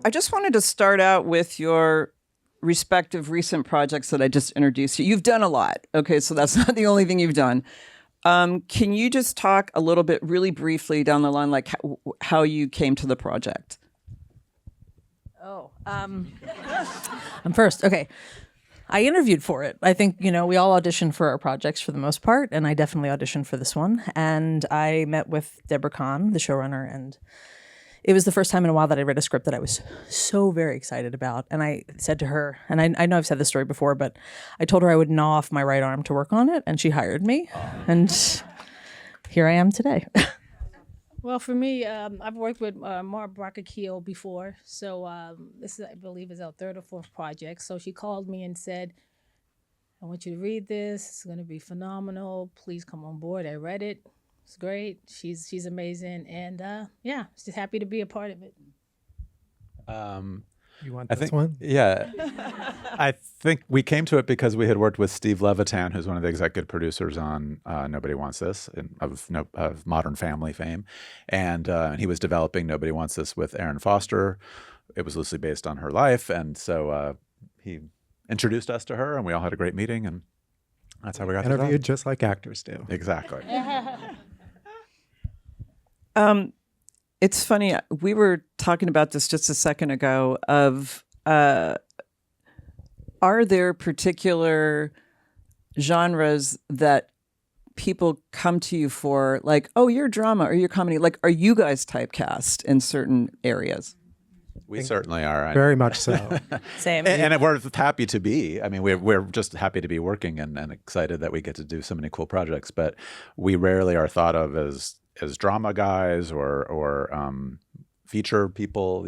I just wanted to start out with your respective recent projects that I just introduced you. You've done a lot. Okay, so that's not the only thing you've done. Can you just talk a little bit, really briefly, down the line, like how you came to the project? I'm first. Okay. I interviewed for it. I think, we all audition for our projects for the most part, and I definitely auditioned for this one. And I met with Deborah Kahn, the showrunner, and it was the first time in a while that I read a script that I was so very excited about. And I said to her, and I know I've said this story before, but I told her I would gnaw off my right arm to work on it, and she hired me. And here I am today. Well, for me, I've worked with Mark Bracachio before, so this is, I believe, is our third or fourth project. So she called me and said, "I want you to read this. It's going to be phenomenal. Please come on board." I read it. It's great. She's amazing, and yeah, just happy to be a part of it. You want this one? Yeah. I think we came to it because we had worked with Steve Levitan, who's one of the executive producers on Nobody Wants This, of Modern Family fame. And he was developing Nobody Wants This with Erin Foster. It was loosely based on her life. And so he introduced us to her, and we all had a great meeting. And that's how we got interviewed just like actors do. Exactly. It's funny, we were talking about this just a second ago of, are there particular genres that people come to you for, like, oh, you're drama or you're comedy? Like, are you guys typecast in certain areas? We certainly are. Very much so. Same. And we're happy to be. I mean, we're just happy to be working and excited that we get to do so many cool projects. But we rarely are thought of as drama guys or feature people.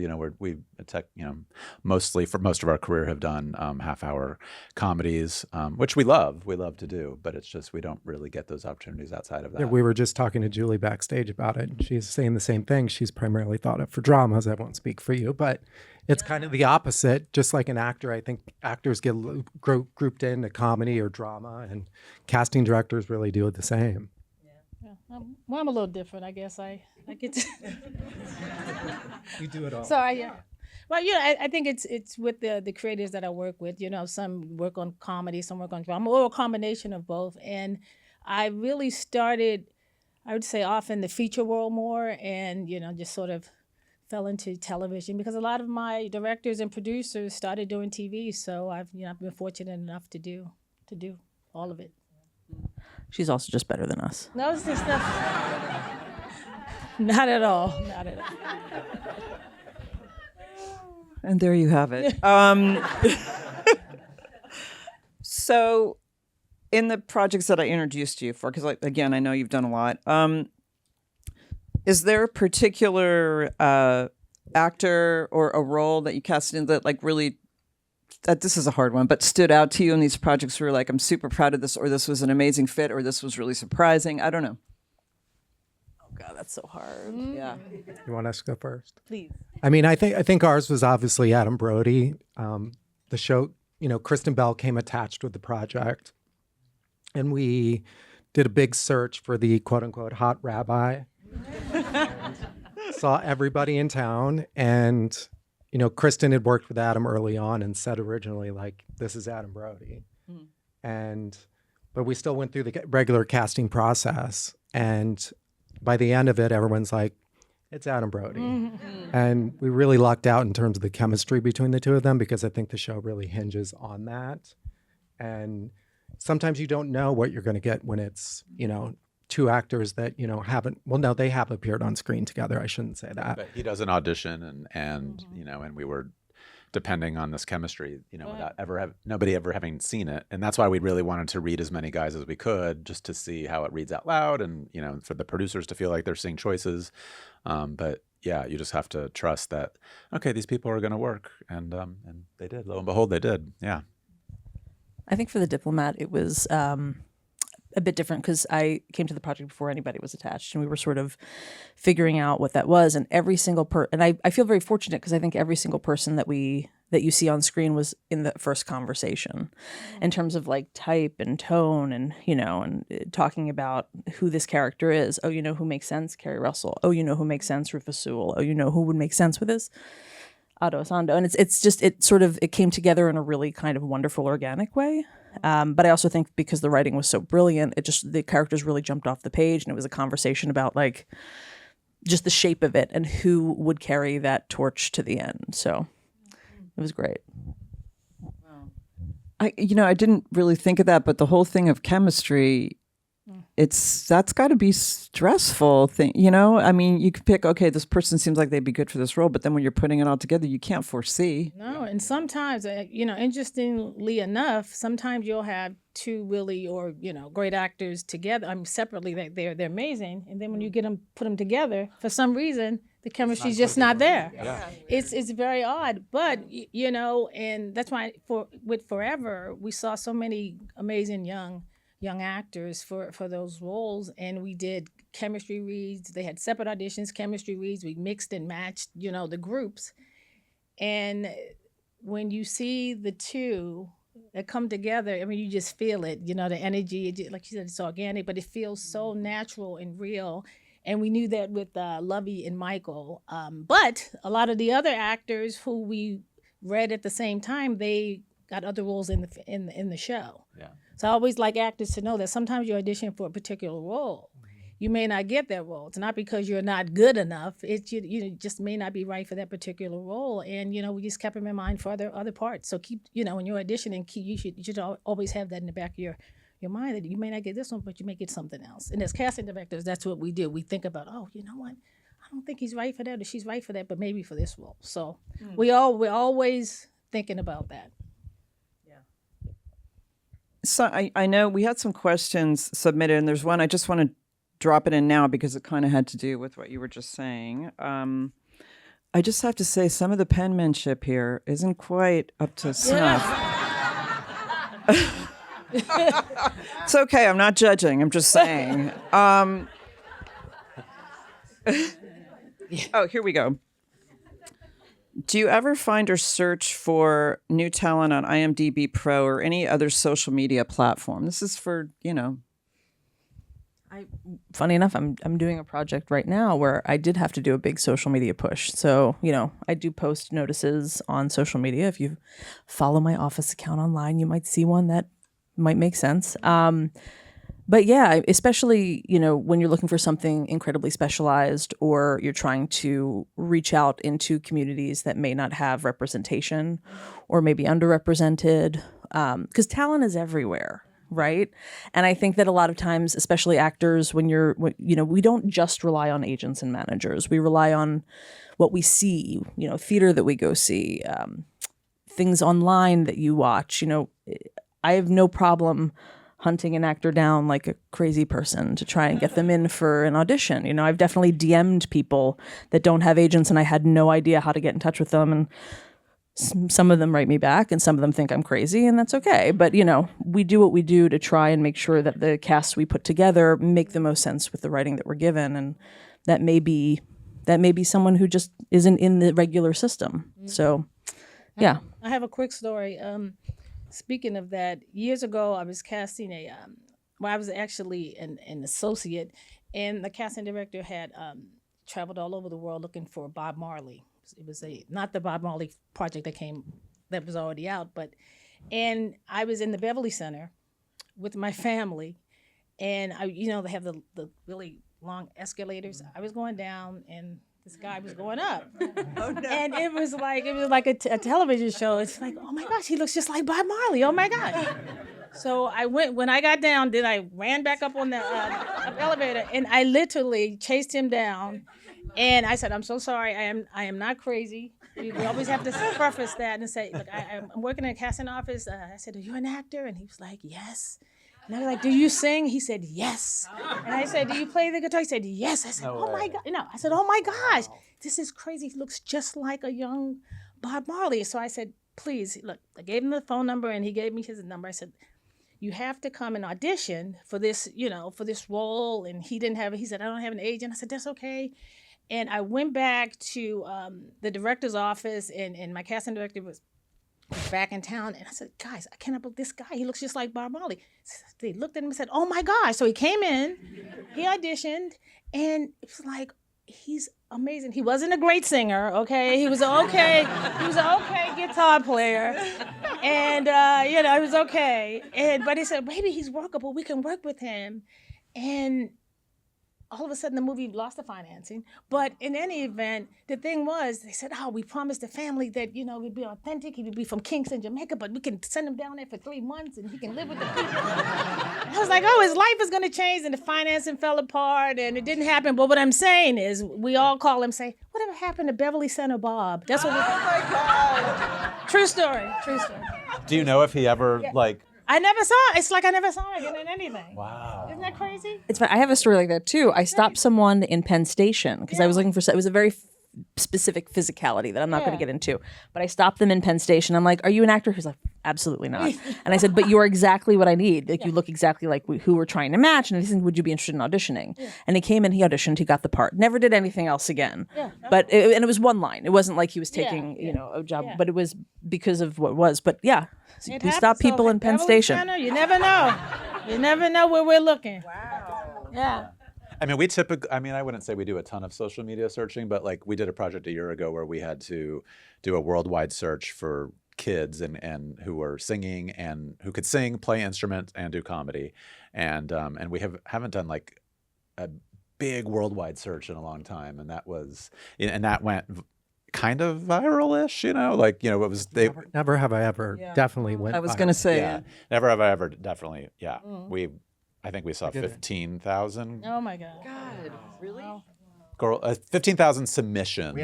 Mostly for most of our career have done half-hour comedies, which we love to do, but it's just we don't really get those opportunities outside of that. Yeah, we were just talking to Julie backstage about it, and she's saying the same thing. She's primarily thought of for dramas. I won't speak for you, but it's kind of the opposite. Just like an actor, I think actors get grouped into comedy or drama, and casting directors really do it the same. Well, I'm a little different, I guess. I get to. You do it all. So well, I think it's with the creators that I work with. Some work on comedy, some work on drama, or a combination of both. And I really started, I would say, off in the feature world more, and just sort of fell into television because a lot of my directors and producers started doing TV. So I've been fortunate enough to do all of it. She's also just better than us. No, it's just not at all. Not at all. And there you have it. So in the projects that I introduced you for, because again, I know you've done a lot, is there a particular actor or a role that you cast in that really, that this is a hard one, but stood out to you in these projects where you're like, I'm super proud of this, or this was an amazing fit, or this was really surprising? I don't know. Oh God, that's so hard. Yeah. You want us to go first? Please. I mean, I think ours was obviously Adam Brody. The show, Kristen Bell came attached with the project, and we did a big search for the quote unquote hot rabbi. Saw everybody in town, and Kristen had worked with Adam early on and said originally, like, this is Adam Brody. But we still went through the regular casting process. And by the end of it, everyone's like, it's Adam Brody. And we really lucked out in terms of the chemistry between the two of them, because I think the show really hinges on that. And sometimes you don't know what you're going to get when it's, two actors that they have appeared on screen together. I shouldn't say that. But he does an audition, and we were depending on this chemistry, without nobody ever having seen it, and that's why we really wanted to read as many guys as we could, just to see how it reads out loud, and for the producers to feel like they're seeing choices. But yeah, you just have to trust that. Okay, these people are going to work, and they did. Lo and behold, they did. Yeah. I think for the Diplomat, it was a bit different because I came to the project before anybody was attached, and we were sort of figuring out what that was. And every single and I feel very fortunate because I think every single person that you see on screen was in the first conversation, in terms of like type and tone, and and talking about who this character is. Oh, who makes sense? Kerry Russell. Oh, who makes sense? Rufus Sewell. Oh, who would make sense with this? Ando, and it came together in a really kind of wonderful, organic way. But I also think because the writing was so brilliant, the characters really jumped off the page, and it was a conversation about like just the shape of it and who would carry that torch to the end. So it was great. I didn't really think of that, but the whole thing of chemistry, that's got to be stressful thing. I mean, you could pick, okay, this person seems like they'd be good for this role, but then when you're putting it all together, you can't foresee. No, and sometimes, interestingly enough, sometimes you'll have two really great actors together. Separately, they're amazing, and then when you put them together, for some reason, the chemistry's just not there. Yeah. It's very odd, but and that's why with Forever, we saw so many amazing young actors for those roles, and we did chemistry reads. They had separate auditions, chemistry reads. We mixed and matched, the groups. And when you see the two that come together, I mean, you just feel it, the energy, like you said, it's organic, but it feels so natural and real. And we knew that with Lovey and Michael. But a lot of the other actors who we read at the same time, they got other roles in the show. Yeah. So I always like actors to know that sometimes you audition for a particular role. You may not get that role. It's not because you're not good enough. It's you just may not be right for that particular role. And we just kept them in mind for other parts. So keep when you're auditioning, you should always have that in the back of your mind, that you may not get this one, but you may get something else. And as casting directors, that's what we do. We think about, oh, you know what? I don't think he's right for that, or she's right for that, but maybe for this role. So we're always thinking about that. So I know we had some questions submitted, and there's one I just want to drop it in now because it kind of had to do with what you were just saying. I just have to say some of the penmanship here isn't quite up to snuff. It's okay. I'm not judging. I'm just saying. Oh, here we go. Do you ever find or search for new talent on IMDb Pro or any other social media platform? This is for, Funny enough, I'm doing a project right now where I did have to do a big social media push. So, I do post notices on social media. If you follow my office account online, you might see one that might make sense. But yeah, especially, when you're looking for something incredibly specialized, or you're trying to reach out into communities that may not have representation or maybe underrepresented, because talent is everywhere, right? And I think that a lot of times, especially actors, we don't just rely on agents and managers. We rely on what we see, theater that we go see, things online that you watch. I have no problem hunting an actor down like a crazy person to try and get them in for an audition. I've definitely DM'd people that don't have agents, and I had no idea how to get in touch with them. And some of them write me back, and some of them think I'm crazy, and that's okay. But, we do what we do to try and make sure that the casts we put together make the most sense with the writing that we're given. And that may be someone who just isn't in the regular system. So, yeah. I have a quick story. Speaking of that, years ago, I was casting I was actually an associate, and the casting director had traveled all over the world looking for Bob Marley. It was not the Bob Marley project that was already out, and I was in the Beverly Center with my family, and they have the really long escalators. I was going down, and this guy was going up. Oh, no. And it was like a television show. It's like, oh my gosh, he looks just like Bob Marley. Oh my gosh. So when I got down, then I ran back up on the elevator, and I literally chased him down. And I said, I'm so sorry. I am not crazy. We always have to preface that and say, look, I'm working in a casting office. I said, are you an actor? And he was like, yes. And I was like, do you sing? He said, yes. And I said, do you play the guitar? He said, yes. I said, oh my God. I said, oh my gosh, this is crazy. He looks just like a young Bob Marley. So I said, please, look, I gave him the phone number, and he gave me his number. I said, you have to come and audition for this, for this role. And he said, I don't have an agent. I said, that's okay. And I went back to the director's office, and my casting director was back in town, and I said, guys, I cannot believe this guy. He looks just like Bob Marley. They looked at him and said, oh my gosh. So he came in, he auditioned, and it was like, he's amazing. He wasn't a great singer, okay? He was an okay guitar player. And, he was okay. But he said, baby, he's workable. We can work with him. And all of a sudden, the movie lost the financing. But in any event, the thing was, they said, we promised the family that, he'd be authentic. He would be from Kingston, Jamaica, but we can send him down there for 3 months and he can live with the people. I was like, his life is going to change, and the financing fell apart, and it didn't happen. But what I'm saying is, we all call him, say, whatever happened to Beverly Center Bob? That's what we. Oh my God. True story. Do you know if he ever I never saw it. It's like I never saw it again in anything. Wow. Isn't that crazy? It's fun. I have a story like that too. I stopped someone in Penn Station because I was looking for. It was a very specific physicality that I'm not going to get into. But I stopped them in Penn Station. I'm like, "Are you an actor?" He's like, "Absolutely not." And I said, "But you are exactly what I need. Like you look exactly like who we're trying to match." And he said, "Would you be interested in auditioning?" And he came in. He auditioned. He got the part. Never did anything else again. But it was one line. It wasn't like he was taking a job. But it was because of what it was. But yeah. We stop people in Penn Station. Center, you never know. You never know where we're looking. Wow. Yeah. I mean, I wouldn't say we do a ton of social media searching, but we did a project a year ago where we had to do a worldwide search for kids and who were singing and who could sing, play instruments, and do comedy. And we haven't done a big worldwide search in a long time. And that went kind of viral-ish, it was Never have I ever definitely went. I was going to say, never have I ever definitely, I think we saw 15,000. Oh my God. God, really? 15,000 submissions.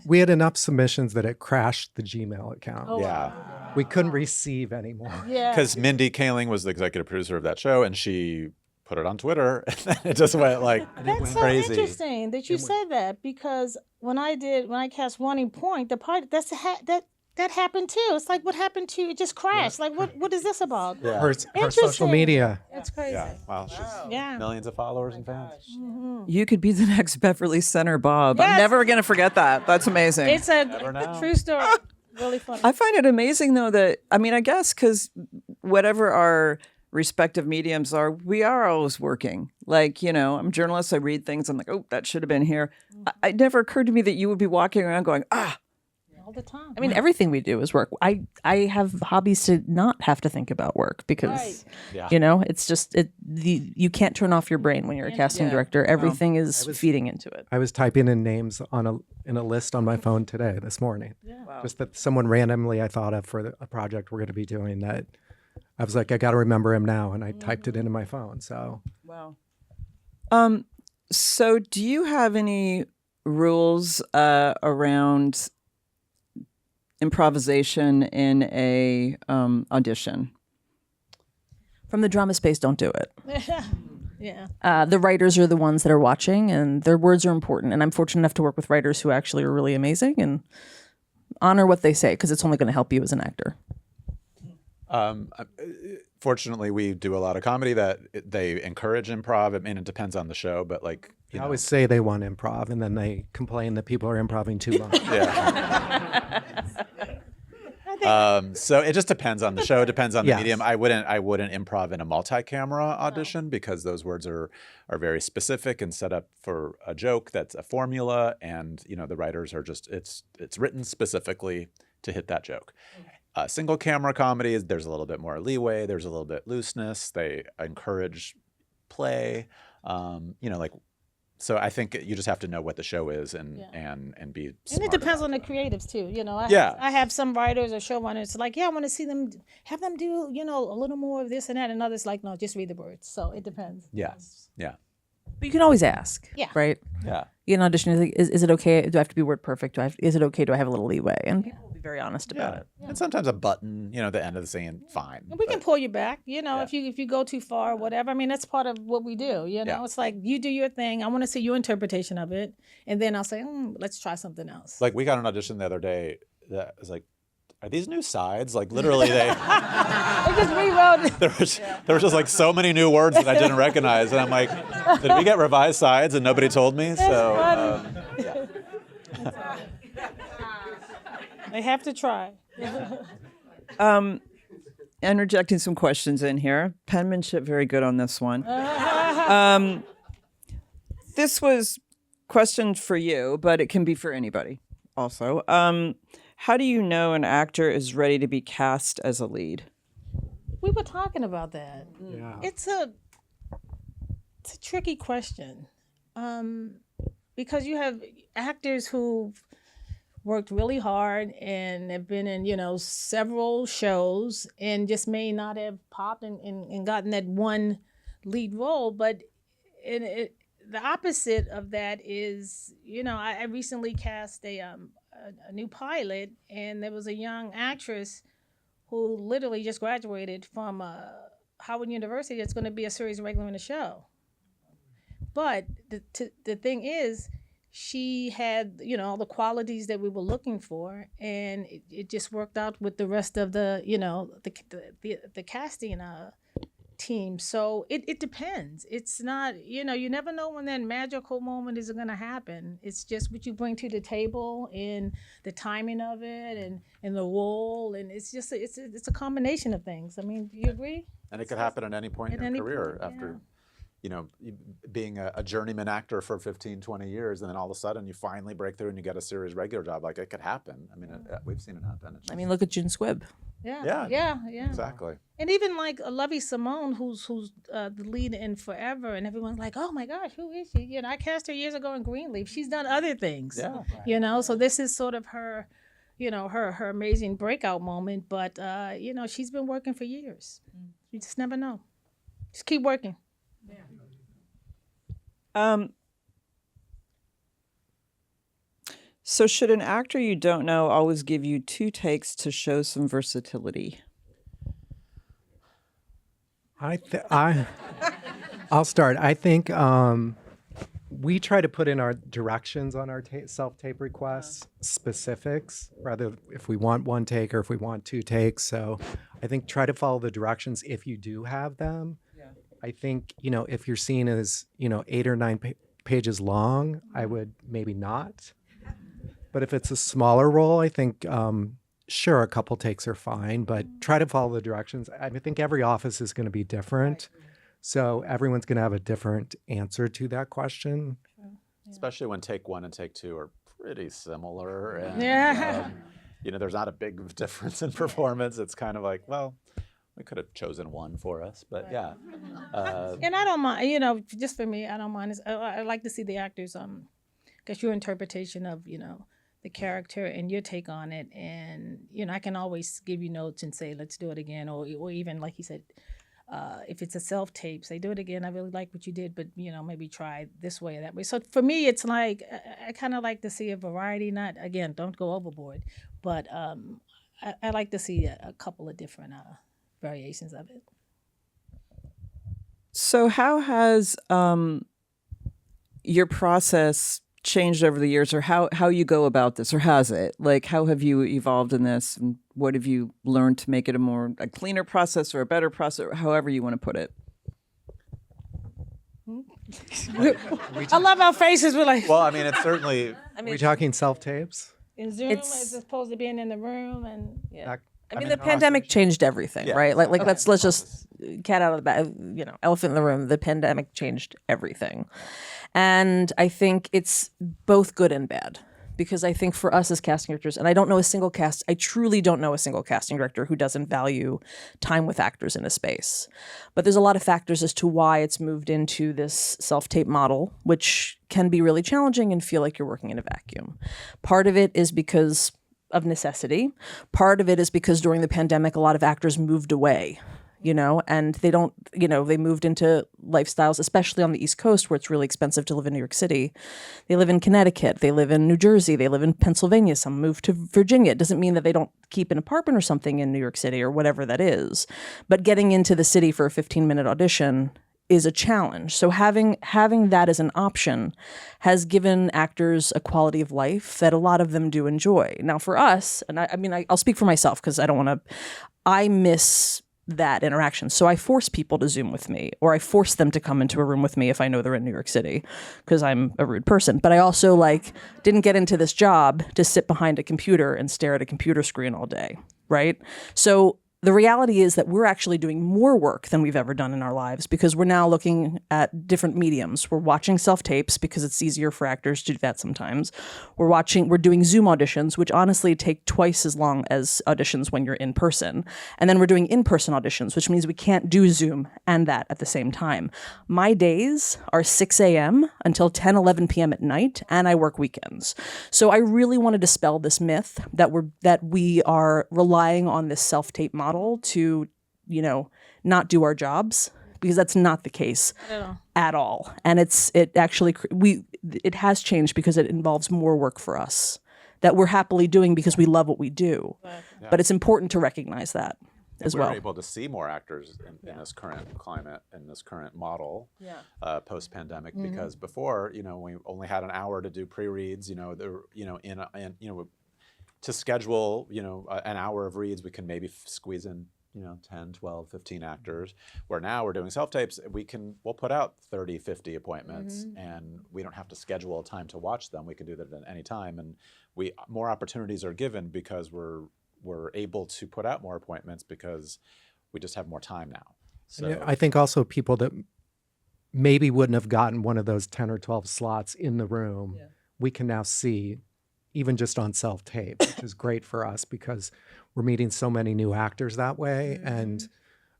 We had enough submissions that it crashed the Gmail account. Oh, yeah. wow. We couldn't receive anymore. Yeah. Because Mindy Kaling was the executive producer of that show, and she put it on Twitter, and then it just went That's so crazy. interesting that you said that, because when I cast Wanting Point, the part that happened too. It's like, what happened to you? It just crashed. Like, what is this about? Yeah. Her social media. That's crazy. Yeah. Wow. She's millions of followers and fans. You could be the next Beverly Center Bob. Yes. I'm never going to forget that. That's amazing. It's a know. true story. Really funny. I find it amazing, though, that, I guess because whatever our respective mediums are, we are always working. I'm a journalist, I read things, I'm like, oh, that should have been here. It never occurred to me that you would be walking around going, all the time. I mean, everything we do is work. I have hobbies to not have to think about work because, it's just you can't turn off your brain when you're a casting director. Everything is feeding into it. I was typing in names in a list on my phone this morning. Yeah. Wow. Just that someone randomly I thought of for a project we're going to be doing that I was like, I got to remember him now. And I typed it into my phone. So. Wow. So do you have any rules around improvisation in a audition? From the drama space, don't do it. Yeah. The writers are the ones that are watching, and their words are important. And I'm fortunate enough to work with writers who actually are really amazing, and honor what they say because it's only going to help you as an actor. Fortunately, we do a lot of comedy that they encourage improv. I mean, it depends on the show, but they always say they want improv, and then they complain that people are improving too much. So it just depends on the show. It depends on the medium. I wouldn't improv in a multi-camera audition because those words are very specific and set up for a joke that's a formula, and the writers are just it's written specifically to hit that joke. Single camera comedy, there's a little bit more leeway. There's a little bit looseness. They encourage play. So I think you just have to know what the show is and be smart. And it depends on the creatives too. I have some writers or showrunners like, I want to see them, have them do, a little more of this and that, and others like, no, just read the words. So it depends. Yeah. But you can always ask. Yeah. Right? Yeah. You can audition. Is it okay? Do I have to be word perfect? Is it okay? Do I have a little leeway? And people will be very honest about it. And sometimes a button, the end of the scene, fine. And we can pull you back, if you go too far or whatever. I mean, that's part of what we do, It's like you do your thing. I want to see your interpretation of it. And then I'll say, let's try something else. Like we got an audition the other day that was like, are these new sides? Like literally they just rewrote. There was just so many new words that I didn't recognize. And I'm like, did we get revised sides and nobody told me? They have to try. Interjecting some questions in here. Penmanship, very good on this one. This was question for you, but it can be for anybody also. How do you know an actor is ready to be cast as a lead? We were talking about that. Yeah. It's a tricky question, because you have actors who've worked really hard and have been in several shows and just may not have popped and gotten that one lead role. But the opposite of that is, I recently cast a new pilot, and there was a young actress who literally just graduated from Howard University. It's going to be a series regular in the show. But the thing is, she had, all the qualities that we were looking for, and it just worked out with the rest of the casting team. So it depends. It's not, you never know when that magical moment is going to happen. It's just what you bring to the table and the timing of it and the role, and it's just it's a combination of things. I mean, do you agree? And it could happen at any point in your career after, being a journeyman actor for 15, 20 years, and then all of a sudden you finally break through and you get a series regular job. Like, it could happen. I mean, we've seen it happen. I mean, look at June Squibb. Yeah. Exactly. And even like Lovey Simone, who's the lead in Forever, and everyone's like, oh my gosh, who is she? I cast her years ago in Greenleaf. She's done other things. Yeah. So this is sort of her, her amazing breakout moment. But she's been working for years. You just never know. Just keep working. So should an actor you don't know always give you 2 takes to show some versatility? I'll start. I think we try to put in our directions on our self-tape requests, specifics, rather if we want 1 take or if we want 2 takes. So I think try to follow the directions if you do have them. I think, if your scene is, 8 or 9 pages long, I would maybe not. But if it's a smaller role, I think, sure, a couple takes are fine, but try to follow the directions. I think every office is going to be different. So everyone's going to have a different answer to that question. Especially when take 1 and take 2 are pretty similar. And, there's not a big difference in performance. It's kind of like, well, we could have chosen 1 for us, but yeah. And I don't mind, just for me, I don't mind. I like to see the actors, because your interpretation of, the character and your take on it. And, I can always give you notes and say, let's do it again. Or even, like he said, if it's a self-tape, say, do it again. I really like what you did, but, maybe try this way or that way. So for me, it's like, I kind of like to see a variety, not, again, don't go overboard. But I like to see a couple of different variations of it. So how has your process changed over the years, or how you go about this, or has it? Like, how have you evolved in this, and what have you learned to make it a cleaner process or a better process, or however you want to put it? I love our faces. We're like, Well, I mean, it's certainly... Are we talking self-tapes? in Zoom as opposed to being in the room. And I mean, the pandemic changed everything, right? Like let's just cat out of the bag, elephant in the room. The pandemic changed everything. And I think it's both good and bad, because I think for us as casting directors, and I truly don't know a single casting director who doesn't value time with actors in a space. But there's a lot of factors as to why it's moved into this self-tape model, which can be really challenging and feel like you're working in a vacuum. Part of it is because of necessity. Part of it is because during the pandemic, a lot of actors moved away, and they don't, they moved into lifestyles, especially on the East Coast where it's really expensive to live in New York City. They live in Connecticut, they live in New Jersey, they live in Pennsylvania, some move to Virginia. It doesn't mean that they don't keep an apartment or something in New York City or whatever that is. But getting into the city for a 15-minute audition is a challenge. So having that as an option has given actors a quality of life that a lot of them do enjoy. Now for us, and I'll speak for myself because I miss that interaction. So I force people to Zoom with me, or I force them to come into a room with me if I know they're in New York City, because I'm a rude person. But I also didn't get into this job to sit behind a computer and stare at a computer screen all day, right? So the reality is that we're actually doing more work than we've ever done in our lives because we're now looking at different mediums. We're watching self-tapes because it's easier for actors to do that sometimes. We're doing Zoom auditions, which honestly take twice as long as auditions when you're in person. And then we're doing in-person auditions, which means we can't do Zoom and that at the same time. My days are 6 a.m. until 10, 11 p.m. at night, and I work weekends. So I really want to dispel this myth that we are relying on this self-tape model to, not do our jobs, because that's not the case at all. And it has changed because it involves more work for us that we're happily doing because we love what we do. Yeah. But it's important to recognize that as well. We're able to see more actors in this current climate, in this current model, post-pandemic, because before, we only had an hour to do pre-reads, to schedule, an hour of reads, we can maybe squeeze in, 10, 12, 15 actors, where now we're doing self-tapes, we'll put out 30, 50 appointments, and we don't have to schedule a time to watch them. We can do that at any time, and more opportunities are given because we're able to put out more appointments because we just have more time now. So I think also people that maybe wouldn't have gotten one of those 10 or 12 slots in the room, we can now see even just on self-tape, which is great for us because we're meeting so many new actors that way. And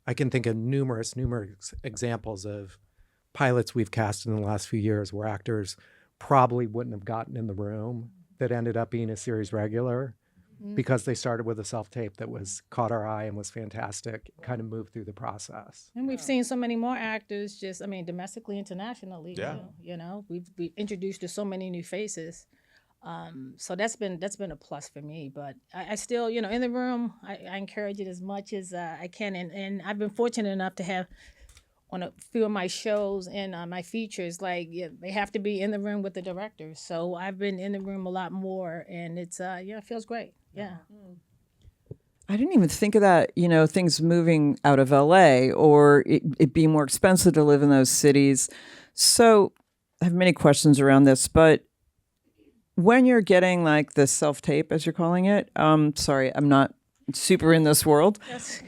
I can think of numerous examples of pilots we've cast in the last few years where actors probably wouldn't have gotten in the room that ended up being a series regular because they started with a self-tape that caught our eye and was fantastic, kind of moved through the process. And we've seen so many more actors domestically, internationally, we've introduced to so many new faces. So that's been a plus for me, but I still, in the room, I encourage it as much as I can. And I've been fortunate enough to have on a few of my shows and my features, they have to be in the room with the directors. So I've been in the room a lot more, and it's, it feels great. Yeah. I didn't even think of that, things moving out of LA or it being more expensive to live in those cities. So I have many questions around this, but when you're getting the self-tape, as you're calling it, sorry, I'm not super in this world. Yes.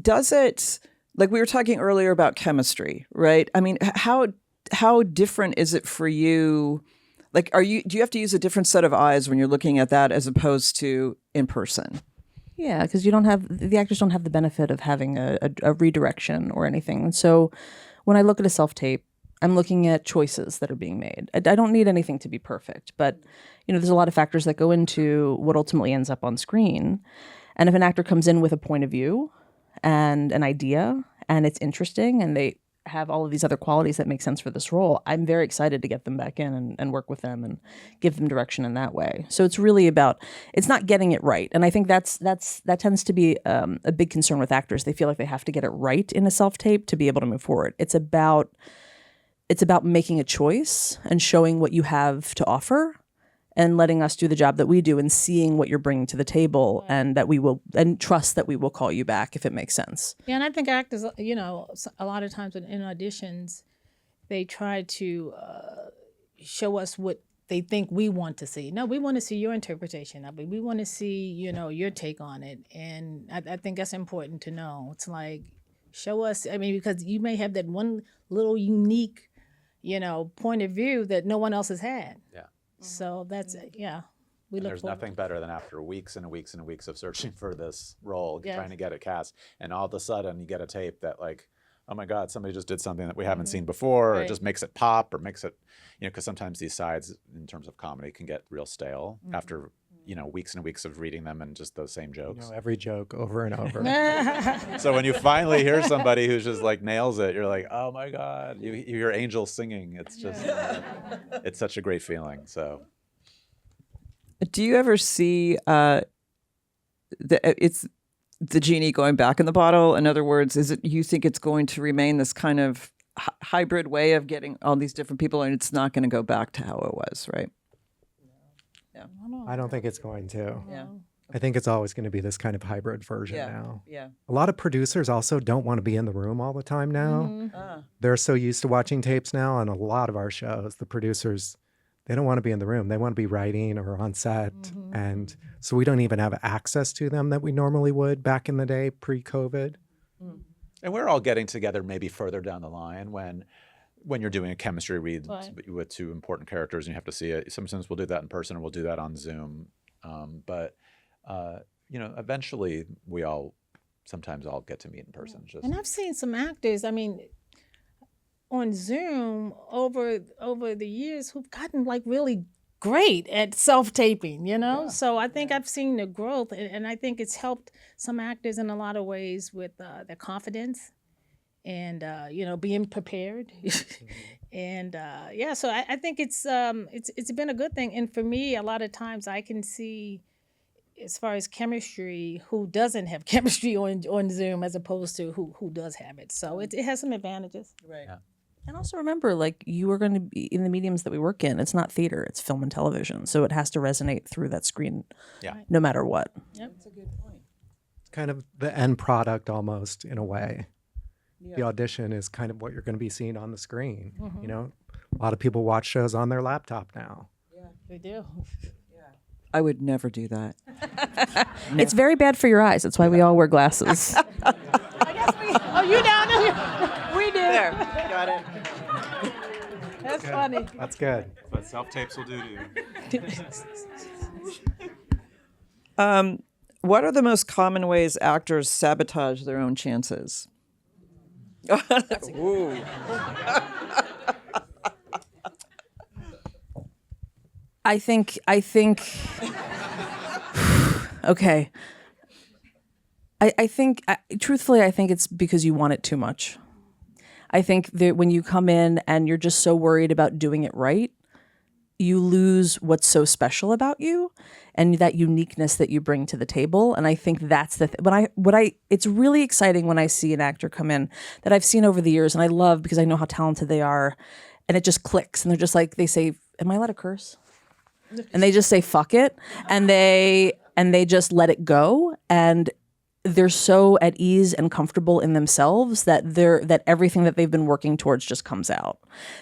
Does it, we were talking earlier about chemistry, right? I mean, how different is it for you? Do you have to use a different set of eyes when you're looking at that as opposed to in person? Yeah, because the actors don't have the benefit of having a redirection or anything. And so when I look at a self-tape, I'm looking at choices that are being made. I don't need anything to be perfect, but there's a lot of factors that go into what ultimately ends up on screen. And if an actor comes in with a point of view and an idea, and it's interesting, and they have all of these other qualities that make sense for this role, I'm very excited to get them back in and work with them and give them direction in that way. So it's really about, it's not getting it right. And I think that tends to be a big concern with actors. They feel like they have to get it right in a self-tape to be able to move forward. It's about making a choice and showing what you have to offer and letting us do the job that we do and seeing what you're bringing to the table and that we will, and trust that we will call you back if it makes sense. Yeah, and I think actors, a lot of times in auditions, they try to show us what they think we want to see. No, we want to see your interpretation of it. We want to see, your take on it. And I think that's important to know. It's show us, because you may have that one little unique point of view that no one else has had. Yeah. So that's There's nothing better than after weeks and weeks and weeks of searching for this role, trying to get it cast, and all of a sudden you get a tape that oh my God, somebody just did something that we haven't seen before, or it just makes it pop, or makes it, because sometimes these sides in terms of comedy can get real stale after weeks and weeks of reading them and just those same jokes. Every joke over and over. So when you finally hear somebody who's just nails it, you're like, oh my God, you hear angels singing. It's just, it's such a great feeling. So, do you ever see it's the genie going back in the bottle? In other words, you think it's going to remain this kind of hybrid way of getting all these different people, and it's not going to go back to how it was, right? I don't think it's going to. Yeah. I think it's always going to be this kind of hybrid version now. Yeah. A lot of producers also don't want to be in the room all the time now. They're so used to watching tapes now. On a lot of our shows, the producers, they don't want to be in the room. They want to be writing or on set. And so we don't even have access to them that we normally would back in the day, pre-COVID. And we're all getting together maybe further down the line when you're doing a chemistry read with two important characters and you have to see it. Sometimes we'll do that in person or we'll do that on Zoom. But eventually sometimes I'll get to meet in person. And I've seen some actors, I mean, on Zoom over the years who've gotten like really great at self-taping, So I think I've seen the growth, and I think it's helped some actors in a lot of ways with their confidence and being prepared. And so I think it's been a good thing. And for me, a lot of times I can see, as far as chemistry, who doesn't have chemistry on Zoom as opposed to who does have it. So it has some advantages. Right. And also remember, like, you are going to be in the mediums that we work in. It's not theater, it's film and television. So it has to resonate through that screen no matter what. Yep. That's a good point. It's kind of the end product almost in a way. The audition is kind of what you're going to be seeing on the screen. A lot of people watch shows on their laptop now. Yeah, they do. I would never do that. It's very bad for your eyes. That's why we all wear glasses. I guess you down there? We do. There, got it. That's funny. That's good. But self-tapes will do to you. What are the most common ways actors sabotage their own chances? Ooh. I think okay. Truthfully, I think it's because you want it too much. I think that when you come in and you're just so worried about doing it right, you lose what's so special about you and that uniqueness that you bring to the table. And I think that's the it's really exciting when I see an actor come in that I've seen over the years, and I love because I know how talented they are, and it just clicks, and they're just like, they say, "Am I allowed to curse?" And they just say "fuck it," and they just let it go, and they're so at ease and comfortable in themselves that everything that they've been working towards just comes out.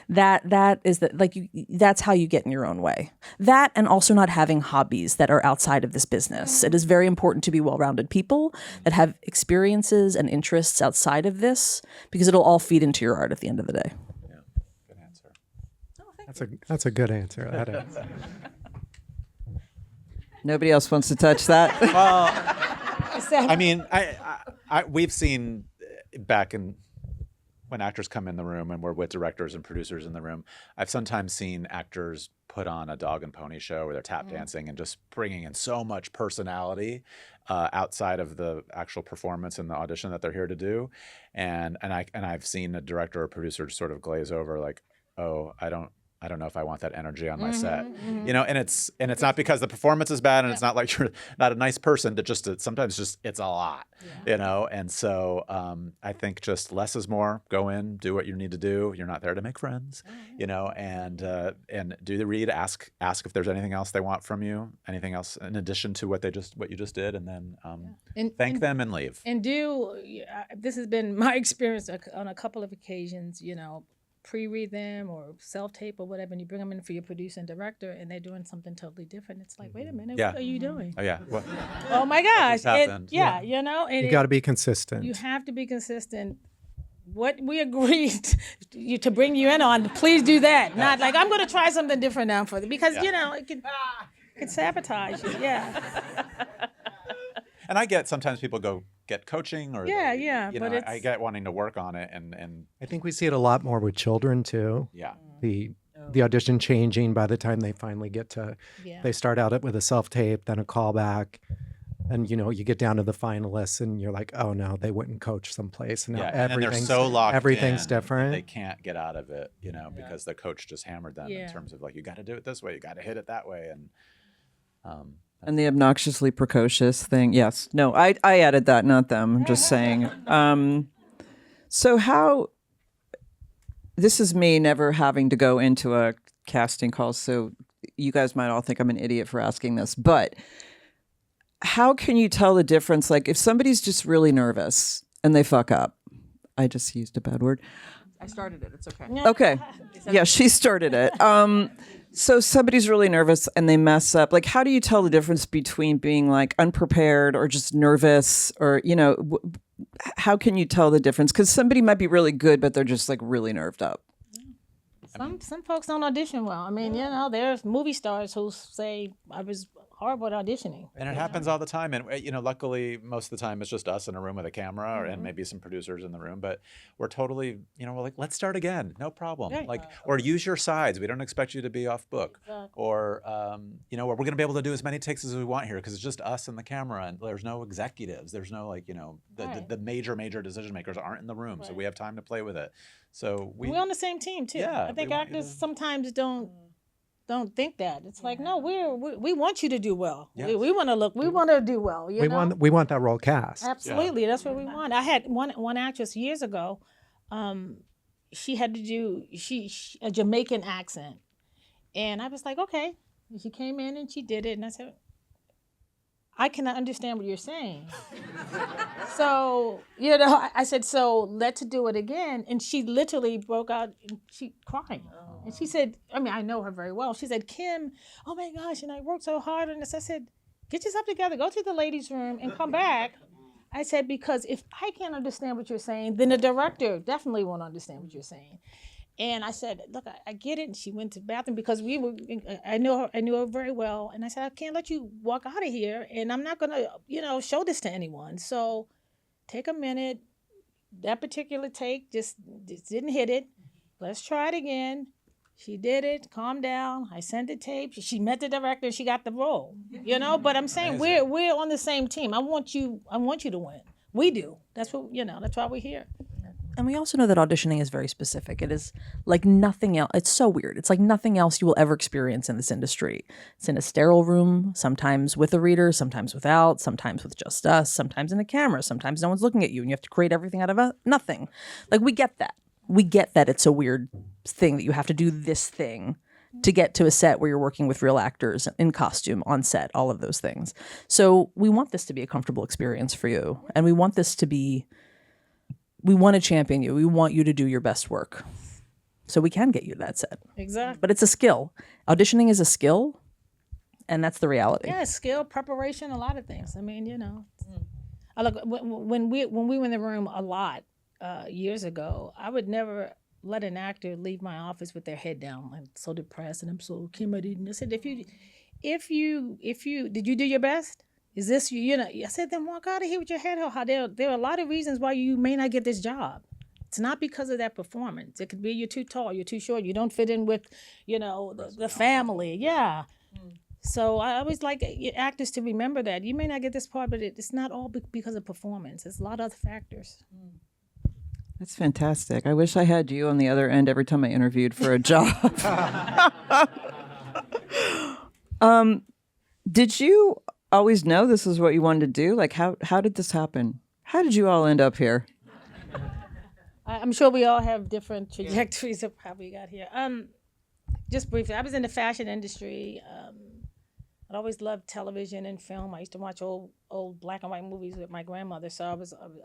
That's how you get in your own way. That, and also not having hobbies that are outside of this business. It is very important to be well-rounded people that have experiences and interests outside of this, because it'll all feed into your art at the end of the day. Yeah, good answer. That's a good answer. That is. Nobody else wants to touch that. Well, I mean, we've seen back in when actors come in the room and we're with directors and producers in the room, I've sometimes seen actors put on a dog and pony show where they're tap dancing and just bringing in so much personality outside of the actual performance and the audition that they're here to do, and I've seen a director or producer sort of glaze over like, oh, I don't know if I want that energy on my set, and it's not because the performance is bad, and it's not like you're not a nice person, but sometimes it's a lot, and so I think just less is more. Go in, do what you need to do. You're not there to make friends, and do the read, ask if there's anything else they want from you, anything else in addition to what you just did, and then thank them and leave. And this has been my experience on a couple of occasions, pre-read them or self-tape or whatever, and you bring them in for your producer and director, and they're doing something totally different. It's like, wait a minute, what are you doing? Oh yeah. What? Oh my gosh. Happened? And You got to be consistent. You have to be consistent. What we agreed to bring you in on, please do that. Not like, I'm going to try something different now for you, because it can sabotage you. Yeah. And I get sometimes people go get coaching or but I get wanting to work on it, and I think we see it a lot more with children too. Yeah. The audition changing by the time they finally get to, they start out with a self-tape, then a callback, and you get down to the finalists and you're like, oh no, they wouldn't coach someplace. And now and they're so locked everything's in, different. They can't get out of it, because the coach just hammered them in terms of like, you got to do it this way, you got to hit it that way, And the obnoxiously precocious thing. Yes. No, I added that, not them. I'm just saying. So how, this is me never having to go into a casting call, so you guys might all think I'm an idiot for asking this, but how can you tell the difference? Like if somebody's just really nervous and they fuck up, I just used a bad word. I started it. It's okay. Okay. Yeah, she started it. So somebody's really nervous and they mess up. Like, how do you tell the difference between being like unprepared or just nervous, or how can you tell the difference? Because somebody might be really good, but they're just like really nerved up. Some folks don't audition well. I mean, there's movie stars who say I was horrible at auditioning. And it happens all the time. And, luckily, most of the time it's just us in a room with a camera and maybe some producers in the room. But we're totally, we're like, let's start again. No problem. Right. Or use your sides. We don't expect you to be off book. Exactly. Or, we're going to be able to do as many takes as we want here because it's just us and the camera. And there's no executives. There's no, the major decision makers aren't in the room. So we have time to play with it. So we're on the same team, too. Yeah, I think actors sometimes don't think that. It's like, no, we want you to do well. Yes. We want to do well. We want that role cast. Absolutely, yeah. That's what we want. I had one actress years ago. She had to do a Jamaican accent, and I was like, okay. And she came in and she did it, and I said, I cannot understand what you're saying. So, I said, so let's do it again. And she literally broke out, and she crying. And she said, I know her very well. She said, Kim, oh my gosh, and I worked so hard on this. I said, get yourself together, go to the ladies' room and come back. I said, because if I can't understand what you're saying, then the director definitely won't understand what you're saying. And I said, look, I get it. And she went to the bathroom because I knew her very well. And I said, I can't let you walk out of here. And I'm not going to, show this to anyone. So take a minute. That particular take just didn't hit it. Let's try it again. She did it. Calm down. I sent the tape. She met the director. She got the role. But I'm saying we're on the same team. I want you to win. We do. That's what, that's why we're here. And we also know that auditioning is very specific. It is like nothing else. It's so weird. It's like nothing else you will ever experience in this industry. It's in a sterile room, sometimes with a reader, sometimes without, sometimes with just us, sometimes in a camera, sometimes no one's looking at you and you have to create everything out of nothing. Like, we get that. We get that it's a weird thing that you have to do this thing to get to a set where you're working with real actors in costume, on set, all of those things. So we want this to be a comfortable experience for you. And we want this to be... We want to champion you. We want you to do your best work. So we can get you to that set. Exactly. But it's a skill. Auditioning is a skill, and that's the reality. Yeah, skill, preparation, a lot of things. I look, when we were in the room a lot years ago, I would never let an actor leave my office with their head down. I'm so depressed and I'm so Kim. I said, if you did you do your best? Is this, I said, then walk out of here with your head held. There are a lot of reasons why you may not get this job. It's not because of that performance. It could be you're too tall, you're too short, you don't fit in with, the family. Yeah. So I always like actors to remember that. You may not get this part, but it's not all because of performance. It's a lot of other factors. That's fantastic. I wish I had you on the other end every time I interviewed for a job. Did you always know this is what you wanted to do? Like, how did this happen? How did you all end up here? I'm sure we all have different trajectories of how we got here. Just briefly, I was in the fashion industry. I'd always loved television and film. I used to watch old black and white movies with my grandmother, so I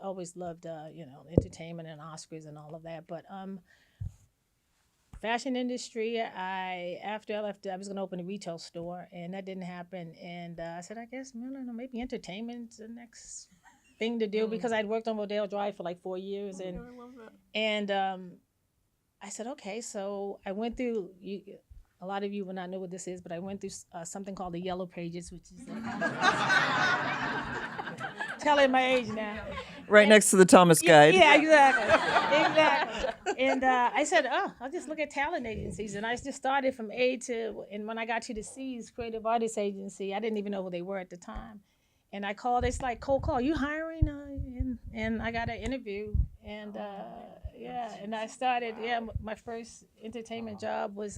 always loved entertainment and Oscars and all of that. But fashion industry, after I left, I was going to open a retail store, and that didn't happen. And I said, I guess, I don't know, maybe entertainment's the next thing to do, because I'd worked on Rodeo Drive for like 4 years. And I said, okay, so I went through, a lot of you will not know what this is, but I went through something called the Yellow Pages, which is telling my age now. Right next to the Thomas Guide. Yeah, exactly. And I said, I'll just look at talent agencies. And I just started from A to, and when I got to the C's, Creative Artists Agency, I didn't even know who they were at the time. And I called, it's like cold call, you hiring? And I got an interview. And and I started, my first entertainment job was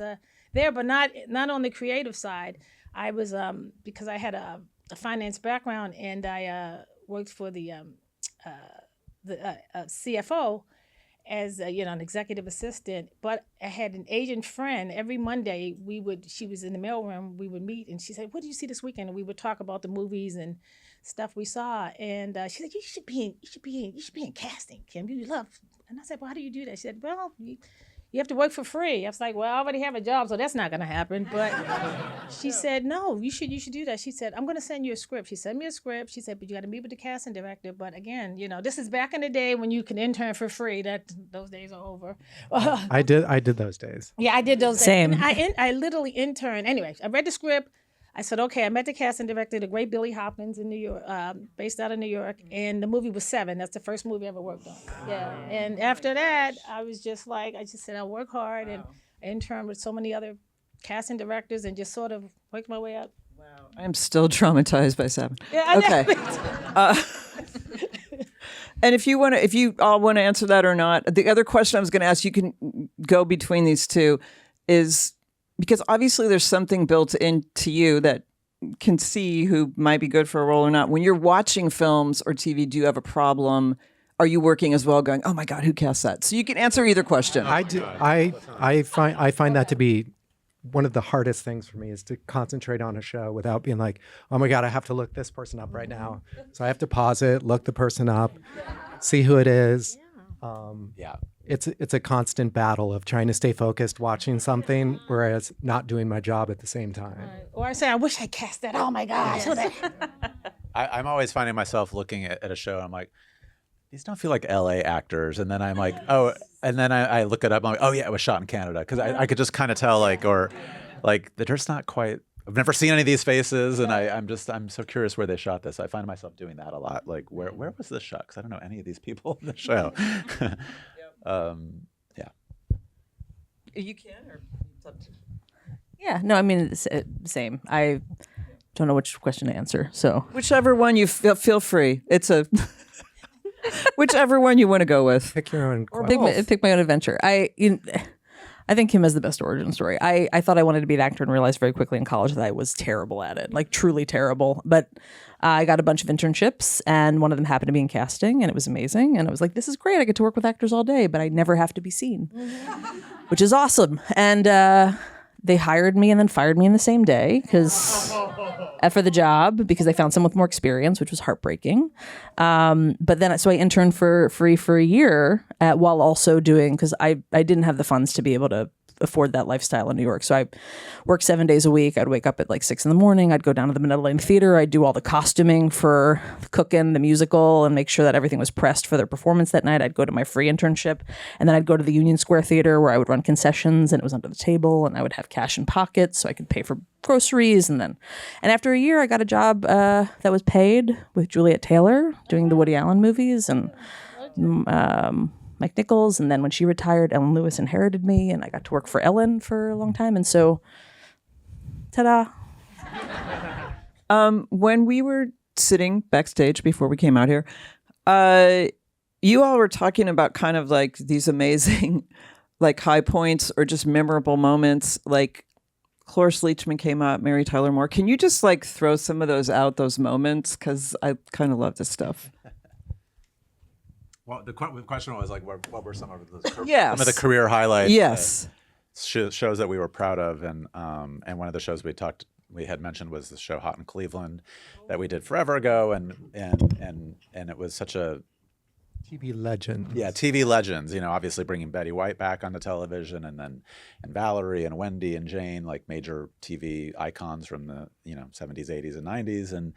there, but not on the creative side. I was, because I had a finance background, and I worked for the CFO as an executive assistant. But I had an agent friend. Every Monday she was in the mailroom, we would meet, and she said, what did you see this weekend? And we would talk about the movies and stuff we saw. And she said, you should be in casting, Kim. You love. And I said, well, how do you do that? She said, well, you have to work for free. I was like, well, I already have a job, so that's not going to happen. But she said, no, you should do that. She said, I'm going to send you a script. She sent me a script. She said, but you got to meet with the casting director. But again, this is back in the day when you can intern for free. Those days are over. I did those days. Yeah, I did those. Same. Days. I literally interned. Anyway, I read the script. I said, okay, I met the casting director, the great Billy Hopkins in New York, based out of New York, and the movie was Seven. That's the first movie I ever worked on. Yeah, and after that, I just said, I'll work hard, and I interned with so many other casting directors and just sort of worked my way up. Wow. I am still traumatized by Seven. Yeah, I know. Okay. And if you all want to answer that or not, the other question I was going to ask, you can go between these two, is because obviously there's something built into you that can see who might be good for a role or not. When you're watching films or TV, do you have a problem? Are you working as well going, oh my God, who cast that? So you can answer either question. I do. I find that to be one of the hardest things for me, is to concentrate on a show without being like, oh my God, I have to look this person up right now. So I have to pause it, look the person up, see who it is. Yeah. It's a constant battle of trying to stay focused watching something, whereas not doing my job at the same time. Or I say, I wish I cast that. Oh my gosh. I'm always finding myself looking at a show and I'm like, these don't feel like LA actors. And then I'm like, oh, and then I look it up. I'm like, oh yeah, it was shot in Canada. Because I could just kind of tell they're just not quite, I've never seen any of these faces. And I'm so curious where they shot this. I find myself doing that a lot. Like, where was this shot? Because I don't know any of these people in the show. Yeah. You can, or it's up to you. Yeah, no, I mean, it's same. I don't know which question to answer, so. Whichever one you feel free. It's a whichever one you want to go with. Pick your own Or question. pick my own adventure. I think Kim has the best origin story. I thought I wanted to be an actor and realized very quickly in college that I was terrible at it, like truly terrible. But I got a bunch of internships, and one of them happened to be in casting, and it was amazing. And I was like, this is great. I get to work with actors all day, but I never have to be seen, which is awesome. And they hired me and then fired me in the same day for the job because they found someone with more experience, which was heartbreaking. But then, so I interned for free for a year while also doing, because I didn't have the funds to be able to afford that lifestyle in New York. So I worked 7 days a week. I'd wake up at like 6 a.m. I'd go down to the Manila Lane Theater. I'd do all the costuming for Cookin', the musical, and make sure that everything was pressed for their performance that night. I'd go to my free internship, and then I'd go to the Union Square Theater where I would run concessions, and it was under the table, and I would have cash in pockets so I could pay for groceries. And after a year, I got a job that was paid with Juliet Taylor doing the Woody Allen movies, and Mike Nichols. And then when she retired, Ellen Lewis inherited me, and I got to work for Ellen for a long time. And so, ta-da. When we were sitting backstage before we came out here, you all were talking about kind of like these amazing like high points or just memorable moments. Like Cloris Leachman came out, Mary Tyler Moore. Can you just like throw some of those out, those moments? Because I kind of love this stuff. Well, the question was like, what were some of Yes. some of the career highlights? Yes. Shows that we were proud of, and one of the shows we had mentioned was the show Hot in Cleveland that we did forever ago, and it was such a TV legend. Yeah, TV legends. Obviously bringing Betty White back onto television, and Valerie and Wendy and Jane, like major TV icons from the 70s, 80s, and 90s. And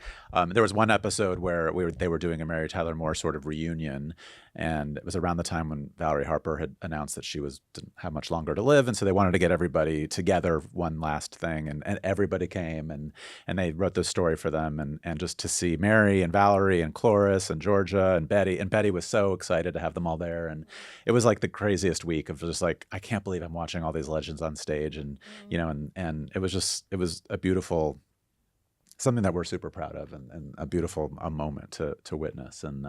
there was one episode where they were doing a Mary Tyler Moore sort of reunion, and it was around the time when Valerie Harper had announced that she didn't have much longer to live, and so they wanted to get everybody together, one last thing, and everybody came, and they wrote this story for them, and just to see Mary and Valerie and Cloris and Georgia and Betty was so excited to have them all there, and it was like the craziest week of just like, I can't believe I'm watching all these legends on stage, and and it was a beautiful, something that we're super proud of, and a beautiful moment to witness, and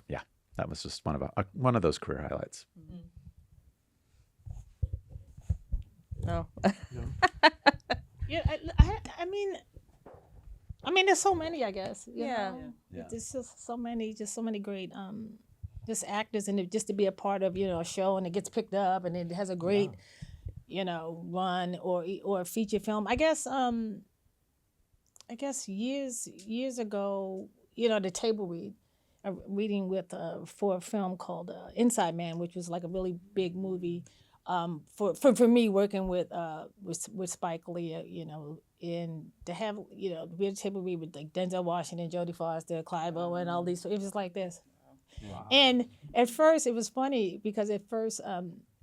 yeah, that was just one of those career highlights. No. Yeah, I mean, there's so many, I guess. You know? Yeah. There's just so many great just actors, and just to be a part of a show, and it gets picked up, and it has a great run or a feature film. I guess years ago, the table read. reading with for a film called Inside Man, which was like a really big movie. For me working with Spike Lee, you know, and to have, you know, be at the table read with like Denzel Washington, Jodie Foster, Clive Owen, all these, it was like this. Wow. And at first it was funny because at first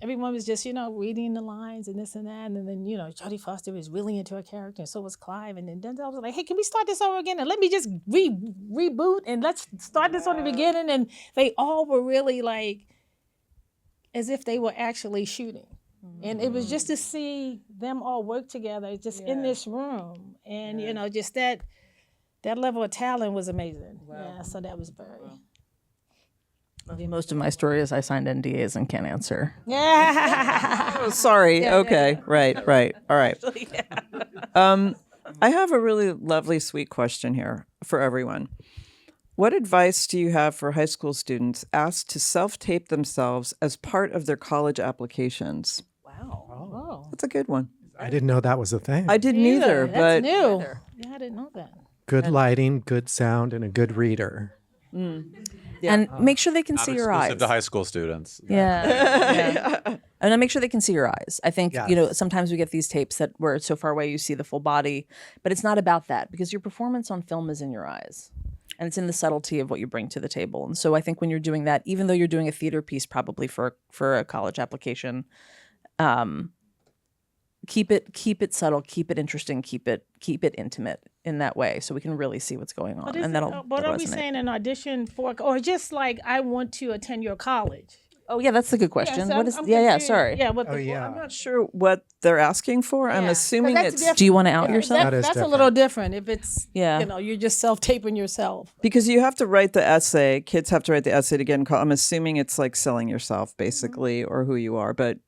everyone was just, you know, reading the lines and this and that, and then, you know, Jodie Foster was really into her character, and so was Clive, and then Denzel was like, hey, can we start this over again, and let me just reboot, and let's start this on the beginning, and they all were really like, as if they were actually shooting. And it was just to see them all work together just in this room. And, you know, just that level of talent was amazing. Wow. Yeah, so that was very... Most of my story is I signed NDAs and can't answer. Yeah. Oh, sorry. Okay. Right. All right. I have a really lovely, sweet question here for everyone. What advice do you have for high school students asked to self-tape themselves as part of their college applications? Wow. Oh. That's a good one. I didn't know that was a thing. I didn't either, That's but new. Yeah, I didn't know that. Good lighting, good sound, and a good reader. And make sure they can see your eyes. Exclusive to high school students. Yeah. And then make sure they can see your eyes. I think, Yes. you know, sometimes we get these tapes that where it's so far away you see the full body, but it's not about that because your performance on film is in your eyes. And it's in the subtlety of what you bring to the table. And so I think when you're doing that, even though you're doing a theater piece probably for a college application, keep it subtle, keep it interesting, keep it intimate in that way, so we can really see what's going on, and that'll But are we resonate. saying an audition for, or just like I want to attend your college? Oh yeah, that's a good question. so What is? I'm Yeah, confused. sorry. Yeah, what Oh, the, yeah. I'm not sure what they're asking for. I'm Yeah. assuming That's it's different. Do you want to out yourself? That is that's a different. little different if it's, Yeah. you know, you're just self-taping yourself. because you have to write the essay. Kids have to write the essay to get in. I'm assuming it's like selling yourself, basically, or who you are. But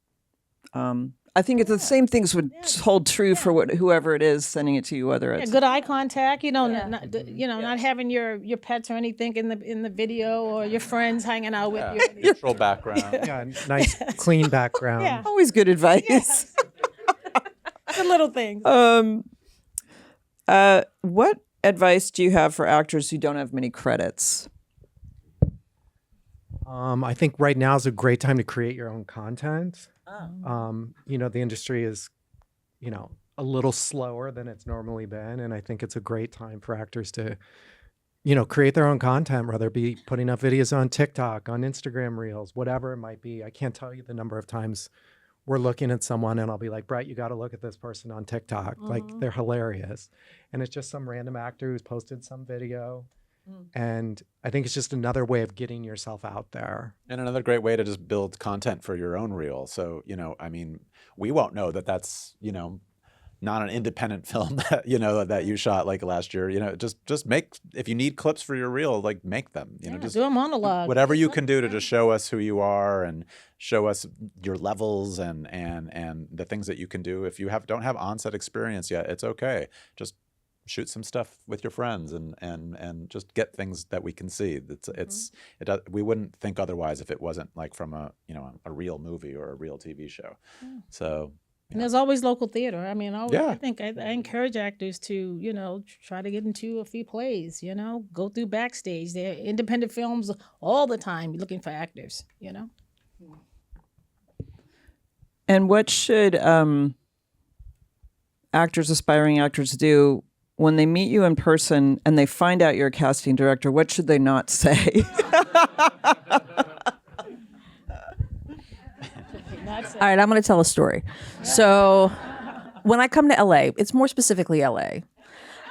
I think it's the same things would hold true for whoever it is sending it to you, whether Yeah, it's good eye contact, you know, not having your pets or anything in the video, or your friends hanging out with you. Neutral background. Yeah, nice, clean background. Yeah. always good advice. The little things. What advice do you have for actors who don't have many credits? I think right now is a great time to create your own content. You know, the industry is, you know, a little slower than it's normally been. And I think it's a great time for actors to, you know, create their own content, whether it be putting up videos on TikTok, on Instagram Reels, whatever it might be. I can't tell you the number of times we're looking at someone and I'll be like, Brett, you got to look at this person on TikTok. Like, they're hilarious. And it's just some random actor who's posted some video. And I think it's just another way of getting yourself out there. And another great way to just build content for your own reel. So, you know, I mean, we won't know that that's, you know, not an independent film that, you know, that you shot like last year. You know, just make, if you need clips for your reel, like make them, you know, just do a monologue. whatever you can do to just show us who you are and show us your levels and the things that you can do. If you don't have on-set experience yet, it's okay. Just shoot some stuff with your friends and just get things that we can see. We wouldn't think otherwise if it wasn't like from a real movie or a real TV show. So. And there's always local theater. I mean, I Yeah. think I encourage actors to, you know, try to get into a few plays, you know, go through backstage. There are independent films all the time looking for actors, you know. And what should aspiring actors do when they meet you in person and they find out you're a casting director? What should they not say? All right, I'm going to tell a story. So when I come to LA, it's more specifically LA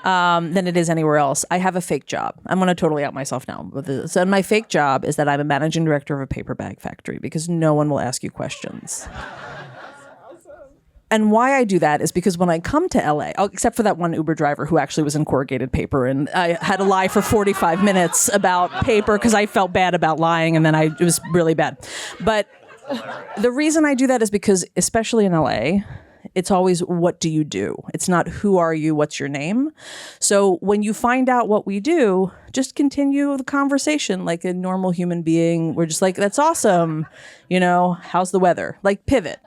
than it is anywhere else. I have a fake job. I'm going to totally out myself now. So my fake job is that I'm a managing director of a paper bag factory because no one will ask you questions. And why I do that is because when I come to LA, except for that one Uber driver who actually was in corrugated paper, and I had to lie for 45 minutes about paper because I felt bad about lying, and then it was really bad. But the reason I do that is because, especially in LA, It's always, what do you do? It's not, who are you? What's your name? So when you find out what we do, just continue the conversation like a normal human being. We're just like, that's awesome. You know, how's the weather? Like, pivot.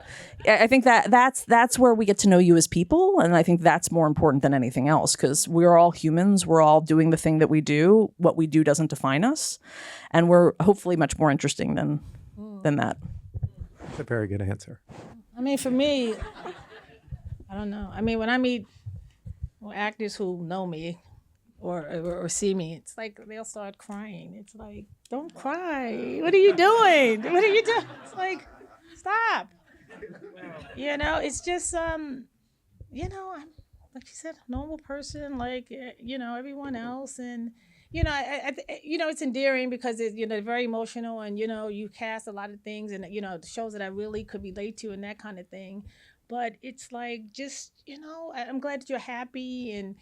I think that's where we get to know you as people. And I think that's more important than anything else, because we're all humans. We're all doing the thing that we do. What we do doesn't define us. And we're hopefully much more interesting than that. That's a very good answer. I mean, for me, I don't know. I mean, when I meet actors who know me or see me, it's like they'll start crying. It's like, don't cry. What are you doing? What are you doing? It's like, stop. You know, it's just, you know, I'm, like you said, a normal person, like, you know, everyone else. And, you know, you know, it's endearing because it's, you know, very emotional, and, you know, you cast a lot of things, and, you know, shows that I really could relate to and that kind of thing. But it's like, just, you know, I'm glad that you're happy and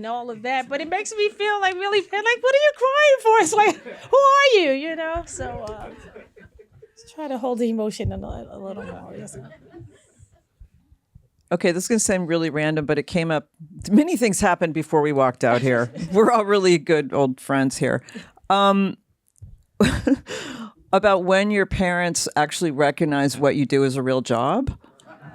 all of that. But it makes me feel like really, like, what are you crying for? It's like, who are you, you know? So let's try to hold the emotion a little more. Yes. Okay, this is going to sound really random, but it came up. Many things happened before we walked out here. We're all really good old friends here. About when your parents actually recognize what you do as a real job.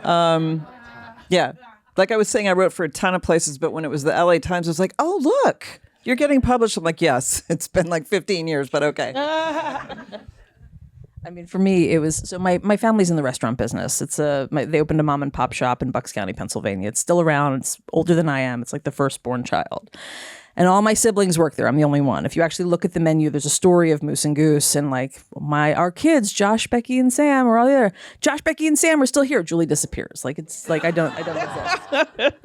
Yeah, like I was saying, I wrote for a ton of places, but when it was the LA Times, I was like, oh, look, you're getting published. I'm like, yes, it's been like 15 years, but okay. I mean, for me, it was, so my family's in the restaurant business. It's they opened a mom and pop shop in Bucks County, Pennsylvania. It's still around. It's older than I am. It's like the firstborn child. And all my siblings work there. I'm the only one. If you actually look at the menu, there's a story of Moose and Goose, and like our kids, Josh, Becky, and Sam are all there. Josh, Becky, and Sam are still here. Julie disappears. Like, it's like I don't exist.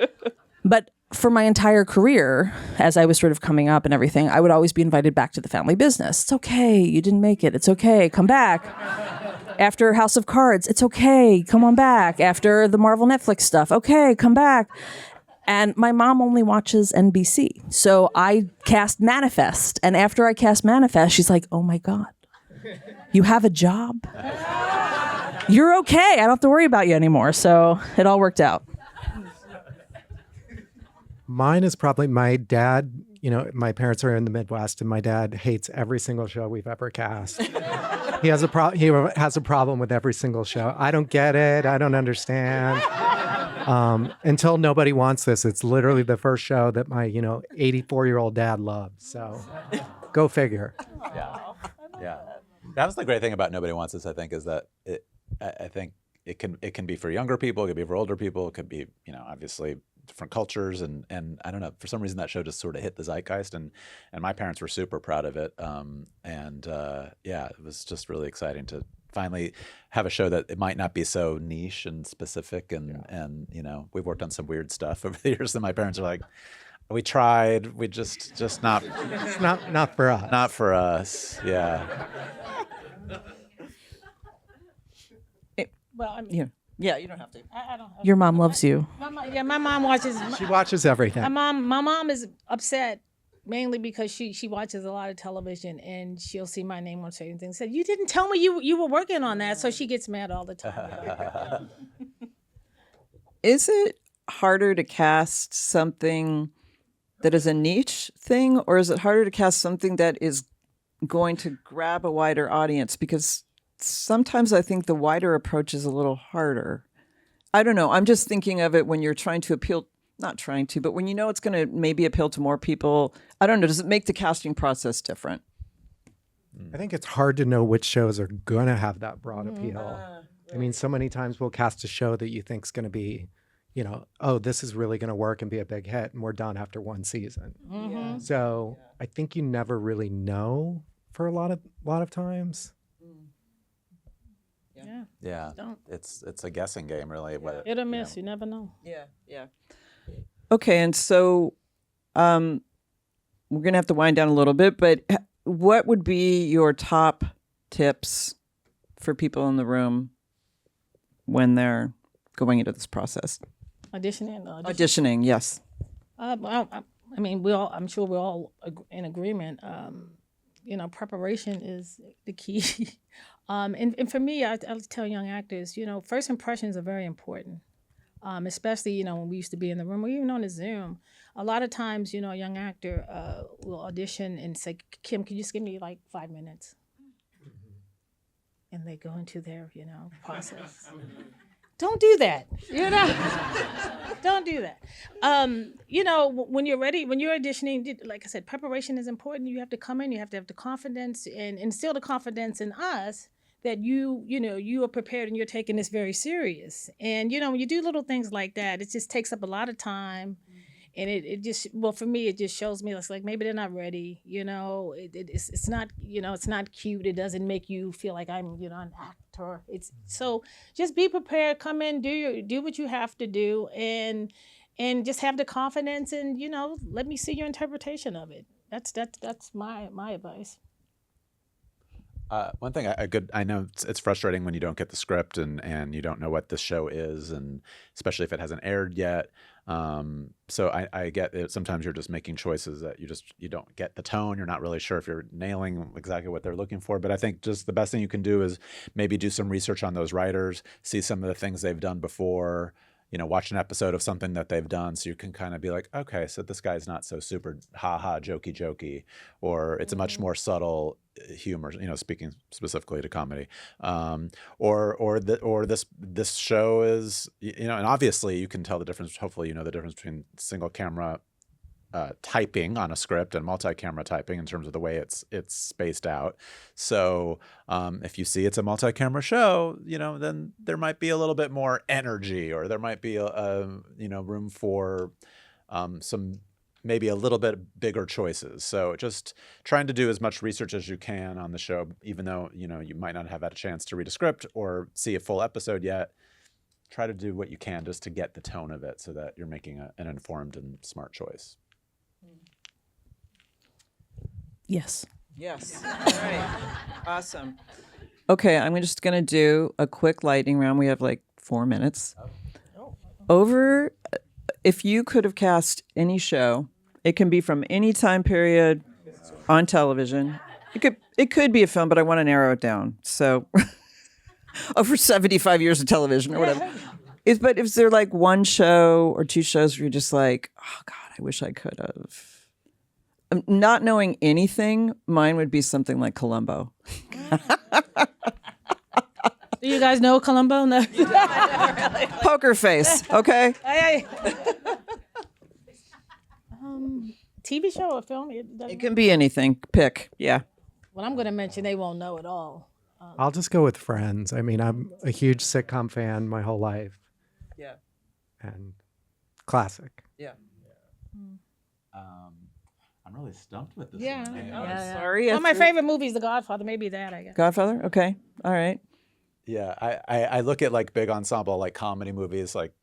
But for my entire career, as I was sort of coming up and everything, I would always be invited back to the family business. It's okay. You didn't make it. It's okay. Come back. After House of Cards, it's okay. Come on back. After the Marvel Netflix stuff, okay, come back. And my mom only watches NBC. So I cast Manifest. And after I cast Manifest, she's like, oh my God, you have a job? You're okay. I don't have to worry about you anymore. So it all worked out. Mine is probably my dad. You know, my parents are in the Midwest, and my dad hates every single show we've ever cast. He has a problem with every single show. I don't get it. I don't understand. Until Nobody Wants This, it's literally the first show that my 84-year-old dad loves. So, go figure. Yeah. That was the great thing about Nobody Wants This, I think, is that I think it can be for younger people, it could be for older people, it could be, obviously different cultures, and I don't know, for some reason that show just sort of hit the zeitgeist, and my parents were super proud of it. It was just really exciting to finally have a show that it might not be so niche and specific, and we've worked on some weird stuff over the years, and my parents are like, we tried, we just not It's not for us. Not for us. Yeah. Well, I mean, Yeah, you don't have to. I don't. Your mom loves you. My mom watches. She watches everything. My mom is upset mainly because she watches a lot of television, and she'll see my name on certain things. Said, you didn't tell me you were working on that, so she gets mad all the time. Is it harder to cast something that is a niche thing, or is it harder to cast something that is going to grab a wider audience? Because sometimes I think the wider approach is a little harder. I don't know. I'm just thinking of it when you're trying to appeal, not trying to, but when you know it's going to maybe appeal to more people. I don't know. Does it make the casting process different? I think it's hard to know which shows are going to have that broad appeal. I mean, so many times we'll cast a show that you think is going to be, oh, this is really going to work and be a big hit, and we're done after one season. Mm-hmm. So I think you never really know for a lot of times. Yeah. Yeah. It's a guessing game, really. What, Hit or miss, you never know. Yeah. Okay, and so we're going to have to wind down a little bit, but what would be your top tips for people in the room when they're going into this process? Auditioning, yes. I mean, I'm sure we're all in agreement. Preparation is the key. And for me, I tell young actors, first impressions are very important. especially, when we used to be in the room or even on the Zoom. A lot of times, a young actor will audition and say, Kim, can you just give me like 5 minutes? And they go into their, process. Don't do that, Don't do that. When you're ready, when you're auditioning, like I said, preparation is important. You have to come in, you have to have the confidence and instill the confidence in us that you are prepared and you're taking this very serious. And, when you do little things like that, it just takes up a lot of time. And it just, well, for me, it just shows me it's like maybe they're not ready. It's not, it's not cute. It doesn't make you feel like I'm, an actor. It's so just be prepared. Come in, do what you have to do, and just have the confidence, and let me see your interpretation of it. That's my advice. One thing I know it's frustrating when you don't get the script and you don't know what the show is, and especially if it hasn't aired yet. So I get it. Sometimes you're just making choices that you don't get the tone. You're not really sure if you're nailing exactly what they're looking for. But I think just the best thing you can do is maybe do some research on those writers, see some of the things they've done before, watch an episode of something that they've done, so you can kind of be like, okay, so this guy's not so super jokey, or it's a much more subtle humor, speaking specifically to comedy, or this show is, and obviously you can tell the difference. Hopefully, the difference between single camera typing on a script and multi-camera typing in terms of the way it's spaced out. So if you see it's a multi-camera show, then there might be a little bit more energy, or there might be a room for some maybe a little bit bigger choices. So just trying to do as much research as you can on the show, even though you might not have had a chance to read a script or see a full episode yet. Try to do what you can just to get the tone of it, so that you're making an informed and smart choice. Yes. Yes. All right. Awesome. Okay, I'm just going to do a quick lightning round. We have like 4 minutes. If you could have cast any show, it can be from any time period on television. It could be a film, but I want to narrow it down. So over 75 years of television or whatever. But is there like one show or 2 shows where you're just like, oh God, I wish I could have? Not knowing anything, mine would be something like Columbo. Do you guys know Columbo? No. Poker Face, okay? TV show or film? It can be anything. Pick, yeah. Well, I'm going to mention they won't know at all. I'll just go with Friends. I mean, I'm a huge sitcom fan my whole life. Yeah. And classic. Yeah. I'm really stumped with this Yeah. one. Yeah. Sorry. One of my favorite movies, The Godfather. Maybe that, I guess. Godfather? Okay. All right. Yeah, I look at like big ensemble like comedy movies. Like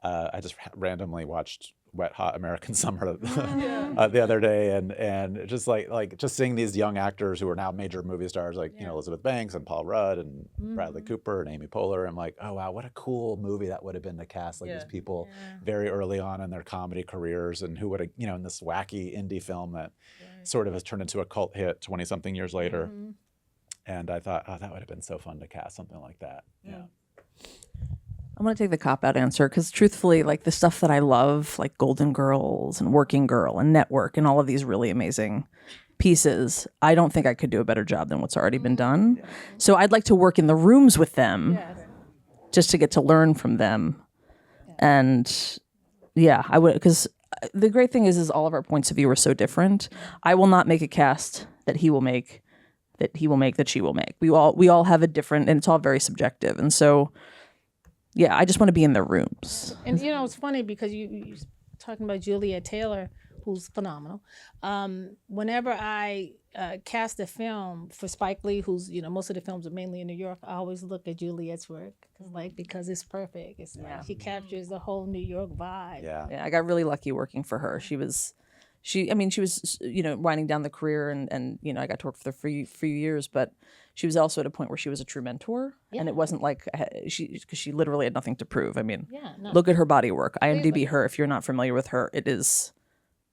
I just randomly watched Wet Hot American Summer the other day, and just like just seeing these young actors who are now major movie stars, like Elizabeth Banks and Paul Rudd and Bradley Cooper and Amy Poehler. I'm like, oh wow, what a cool movie that would have been to cast like these people very early on in their comedy careers, and who would have in this wacky indie film that sort of has turned into a cult hit 20-something years later. And I thought, oh, that would have been so fun to cast something like that. Yeah. I'm going to take the cop-out answer because truthfully, like the stuff that I love, like Golden Girls and Working Girl and Network and all of these really amazing pieces, I don't think I could do a better job than what's already been done. So I'd like to work in the rooms with them just to get to learn from them. And I would, because the great thing is all of our points of view are so different. I will not make a cast that he will make, that she will make. We all have a different, and it's all very subjective. And so, I just want to be in the rooms. And it's funny because you're talking about Juliet Taylor, who's phenomenal. Whenever I cast a film for Spike Lee, who's most of the films are mainly in New York, I always look at Juliet's work because it's perfect. It's like she captures the whole New York vibe. Yeah, I got really lucky working for her. She was winding down the career, and I got to work for her for a few years, but she was also at a point where she was a true mentor, and it wasn't like because she literally had nothing to prove. I mean, look at her body work. IMDb her. If you're not familiar with her, it is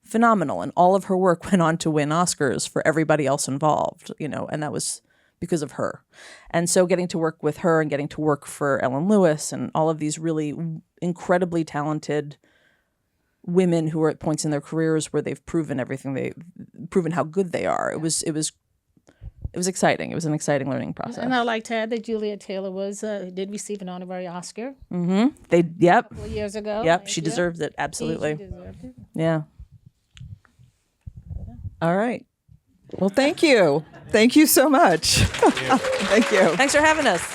phenomenal, and all of her work went on to win Oscars for everybody else involved. And that was because of her. And so getting to work with her and getting to work for Ellen Lewis and all of these really incredibly talented women who are at points in their careers where they've proven proven how good they are. It was exciting. It was an exciting learning process. And I like to add that Julia Taylor did receive an honorary Oscar Yep. a couple of years ago. Yep. She deserved it. Absolutely. She deserved it. Yeah. All right. Well, thank you. Thank you so much. Thank you. Thanks for having us.